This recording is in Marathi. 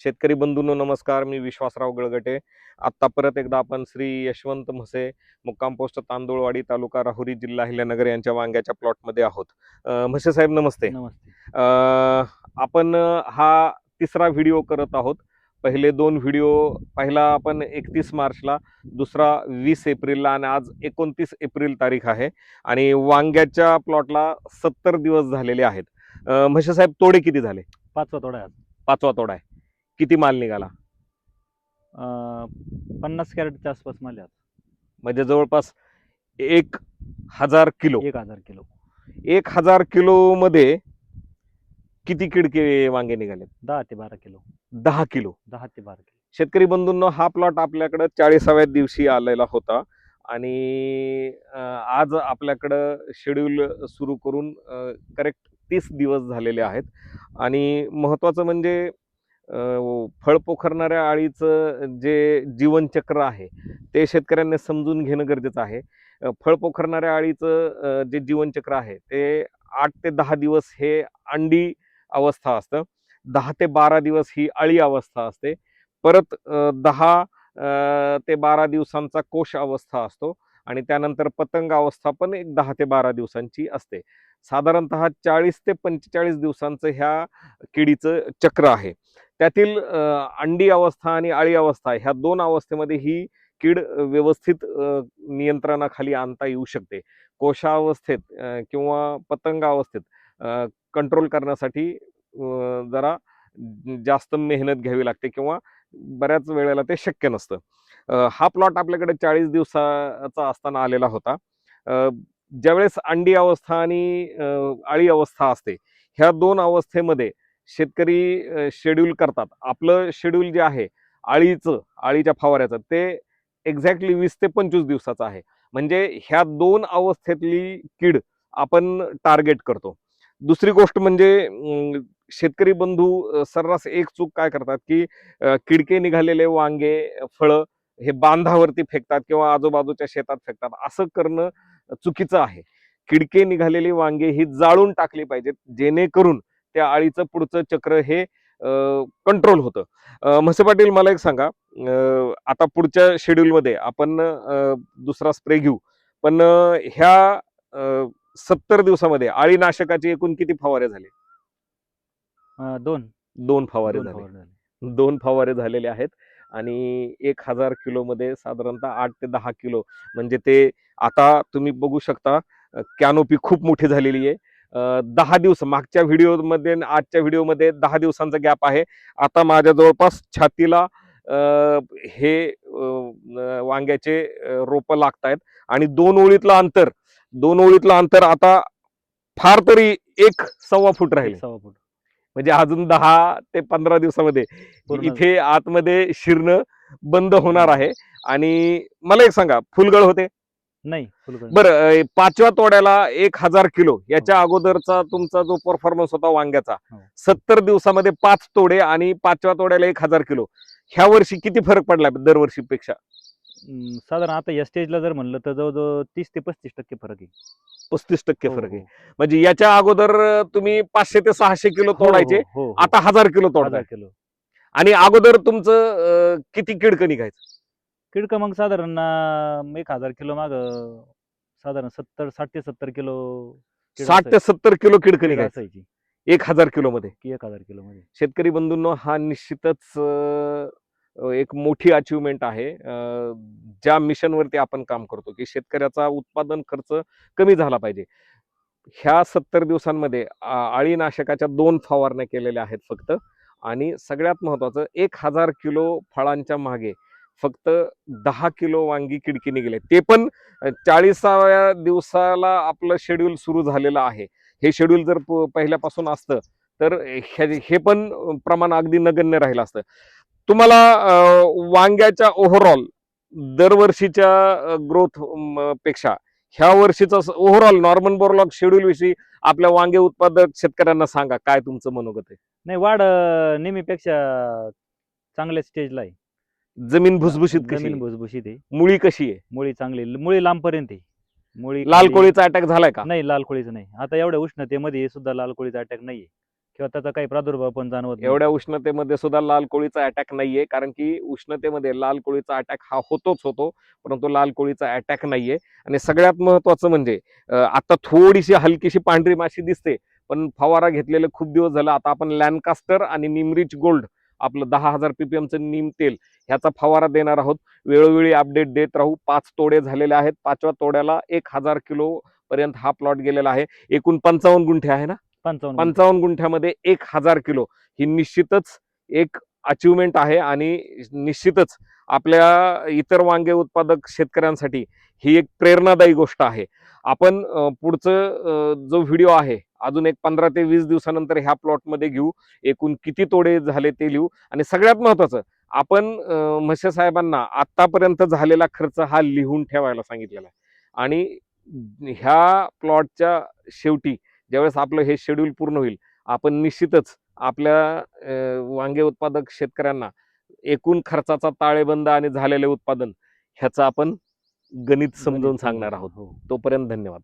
शेतकरी बंधूंनो नमस्कार. मी विश्वासराव गळगटे. आत्ता परत एकदा आपण श्री यशवंत म्हसे, मुक्काम पोस्ट तांदूळवाडी, तालुका राहुरी, जिल्हा अहिल्यानगर यांच्या वांग्याच्या प्लॉटमध्ये आहोत. म्हसे साहेब नमस्ते. नमस्ते. आपण हा तिसरा व्हिडिओ करत आहोत. पहिले 2 व्हिडिओ, पहिला आपण 31 मार्चला, दुसरा 20 एप्रिलला आणि आज 29 एप्रिल तारीख आहे आणि वांग्याच्या प्लॉटला 70 दिवस झालेले आहेत. म्हसे साहेब तोडे किती झाले? 5वा तोडा आहे आज. 5वा तोडा आहे. किती माल निघाला? 50 कॅरेटच्या आसपास माल आहे आज. म्हणजे जवळपास 1000 किलो. 1000 किलो. 1000 किलो मध्ये किती किडके वांगे निघाले? 10 ते 12 किलो. 10 किलो. 10 ते 12 किलो. शेतकरी बंधूंनो, हा प्लॉट आपल्याकडे 40व्या दिवशी आलेला होता आणि आज आपल्याकडं शेड्यूल सुरू करून करेक्ट 30 दिवस झालेले आहेत. आणि महत्त्वाचं म्हणजे फळ पोखरणाऱ्या आळीचं जे जीवनचक्र आहे ते शेतकऱ्यांनी समजून घेणं गरजेचं आहे. फळ पोखरणाऱ्या आळीचं जे जीवनचक्र आहे ते 8 ते 10 दिवस हे अंडी अवस्था असतं, 10 ते 12 दिवस ही अळी अवस्था असते, परत 10 ते 12 दिवसांचा कोश अवस्था असतो आणि त्यानंतर पतंग अवस्था पण एक 10 ते 12 दिवसांची असते. साधारणतः 40 ते 45 दिवसांचं ह्या किडीचं चक्र आहे. त्यातील अंडी अवस्था आणि अळी अवस्था ह्या 2 अवस्थेमध्ये ही कीड व्यवस्थित नियंत्रणाखाली आणता येऊ शकते. कोशावस्थेत किंवा पतंग अवस्थेत कंट्रोल करण्यासाठी जरा जास्त मेहनत घ्यावी लागते किंवा बऱ्याच वेळेला ते शक्य नसतं. हा प्लॉट आपल्याकडे 40 दिवसाचा असताना आलेला होता. ज्यावेळेस अंडी अवस्था आणि अळी अवस्था असते, ह्या 2 अवस्थेमध्ये शेतकरी शेड्यूल करतात. आपलं शेड्यूल जे आहे अळीच्या फवाऱ्याचं, ते एक्झॅक्टली 20 ते 25 दिवसाचं आहे. म्हणजे ह्या 2 अवस्थेतली कीड आपण टार्गेट करतो. दुसरी गोष्ट म्हणजे शेतकरी बंधू सर्रास एक चूक काय करतात की किडके निघालेले वांगे, फळं हे बांधावरती फेकतात किंवा आजूबाजूच्या शेतात फेकतात. असं करणं चुकीचं आहे. किडके निघालेली वांगे ही जाळून टाकली पाहिजेत, जेणेकरून त्या अळीचं पुढचं चक्र हे कंट्रोल होतं. म्हसे पाटील, मला एक सांगा, आता पुढच्या शेड्यूलमध्ये आपण दुसरा स्प्रे घेऊ, पण ह्या 70 दिवसामध्ये अळीनाशकाचे एकूण किती फवारे झाले? 2 फवारे 2 झाले. फवारे झाले. 2 फवारे झालेले आहेत आणि 1000 किलोमध्ये साधारणतः 8 ते 10 किलो, म्हणजे ते आता तुम्ही बघू शकता कॅनोपी खूप मोठी झालेली आहे. 10 दिवस मागच्या व्हिडिओमध्ये आणि आजच्या व्हिडिओमध्ये 10 दिवसांचा गॅप आहे. आता माझ्या जवळपास छातीला हे वांग्याचे रोपं लागतायत आणि 2 ओळीतलं अंतर आता फार तरी 1.25 फूट राहील. 1.25 फूट. म्हणजे अजून 10 ते 15 दिवसामध्ये पूर्ण इथे आतमध्ये शिरणं बंद होणार आहे. आणि मला एक सांगा, फुलगळ होते? नाही, फुलगळ नाही. बरं, 5व्या तोड्याला 1000 किलो, याच्या अगोदरचा तुमचा जो परफॉर्मन्स होता वांग्याचा, हो. 70 दिवसामध्ये 5 तोडे आणि 5व्या तोड्याला 1000 किलो, ह्या वर्षी किती फरक पडला दरवर्षीपेक्षा? साधारण आता या स्टेजला जर म्हणलं तर जवळजवळ 30 ते 35% फरक आहे. 35% हो, फरक आहे. हो. म्हणजे याच्या अगोदर तुम्ही 500 ते 600 किलो हो, तोडायचे, हो, हो. आता 1000 किलो 1000 तोडताय. किलो. आणि अगोदर तुमचं किती किडकं निघायचं? किडकं मग साधारण 1000 किलो माग साधारण 60 ते 70 किलो 60 ते 70 किलो किडकं कीड निघायचं असायची 1000 किलो मध्ये. की 1000 किलो मध्ये. शेतकरी बंधूंनो, हा निश्चितच एक मोठी अचिव्हमेंट आहे. ज्या मिशनवरती आपण काम करतो की शेतकऱ्याचा उत्पादन खर्च कमी झाला पाहिजे. ह्या 70 दिवसांमध्ये अळीनाशकाच्या 2 फवारण्या केलेल्या आहेत फक्त. आणि सगळ्यात महत्वाचं, 1000 किलो फळांच्या मागे फक्त 10 किलो वांगी किडकी निघाले, ते पण 40व्या दिवसाला आपलं शेड्यूल सुरू झालेलं आहे. हे शेड्यूल जर पहिल्यापासून असतं तर हे पण प्रमाण अगदी नगण्य राहिलं असतं. तुम्हाला वांग्याच्या ओव्हरऑल दरवर्षीच्या ग्रोथ पेक्षा ह्या वर्षीचा ओव्हरऑल नॉर्मन बोरलॉग शेड्यूल विषयी आपल्या वांगे उत्पादक शेतकऱ्यांना सांगा, काय तुमचं मनोगत आहे? नाही, वाढ नेहमीपेक्षा चांगल्या स्टेजला आहे. जमीन भुसभुशीत कशी जमीन आहे? भुसभुशीत आहे. मुळी कशी आहे? मुळी चांगली, मुळी लांबपर्यंत आहे. मुळी लाल कोळीचा अटॅक झालाय का? नाही, लाल कोळीचं नाही. आता एवढ्या उष्णतेमध्ये सुद्धा लाल कोळीचा अटॅक नाहीये. किंवा त्याचा काही प्रादुर्भाव पण जाणवत नाही. एवढ्या उष्णतेमध्ये सुद्धा लाल कोळीचा अटॅक नाहीये, कारण की उष्णतेमध्ये लाल कोळीचा अटॅक हा होतोच होतो, परंतु लाल कोळीचा अटॅक नाहीये. आणि सगळ्यात महत्त्वाचं म्हणजे आता थोडीशी हलकीशी पांढरी माशी दिसते, पण फवारा घेतलेले खूप दिवस झालं. आता आपण लॅनकास्टर आणि निमरिच गोल्ड आपलं 10,000 ppmचं नीम तेल ह्याचा फवारा देणार आहोत. वेळोवेळी अपडेट देत राहू. 5 तोडे झालेले आहेत. 5व्या तोड्याला 1000 किलो पर्यंत हा प्लॉट गेलेला आहे. एकूण 55 गुंठे आहे ना. 55 गुंठे. 55 गुंठ्यामध्ये 1000 किलो ही निश्चितच एक अचिव्हमेंट आहे आणि निश्चितच आपल्या इतर वांगे उत्पादक शेतकऱ्यांसाठी ही एक प्रेरणादायी गोष्ट आहे. आपण पुढचं जो व्हिडिओ आहे अजून एक 15 ते 20 दिवसानंतर ह्या प्लॉटमध्ये घेऊ. एकूण किती तोडे झाले ते लिहू. आणि सगळ्यात महत्त्वाचं, आपण म्हसे साहेबांना आतापर्यंत झालेला खर्च हा लिहून ठेवायला सांगितलेला आहे. आणि ह्या प्लॉटच्या शेवटी ज्यावेळेस आपलं हे शेड्यूल पूर्ण होईल, आपण निश्चितच आपल्या वांगे उत्पादक शेतकऱ्यांना एकूण खर्चाचा ताळेबंद आणि झालेले उत्पादन ह्याचं आपण गणित समजावून सांगणार आहोत. हो. तोपर्यंत धन्यवाद.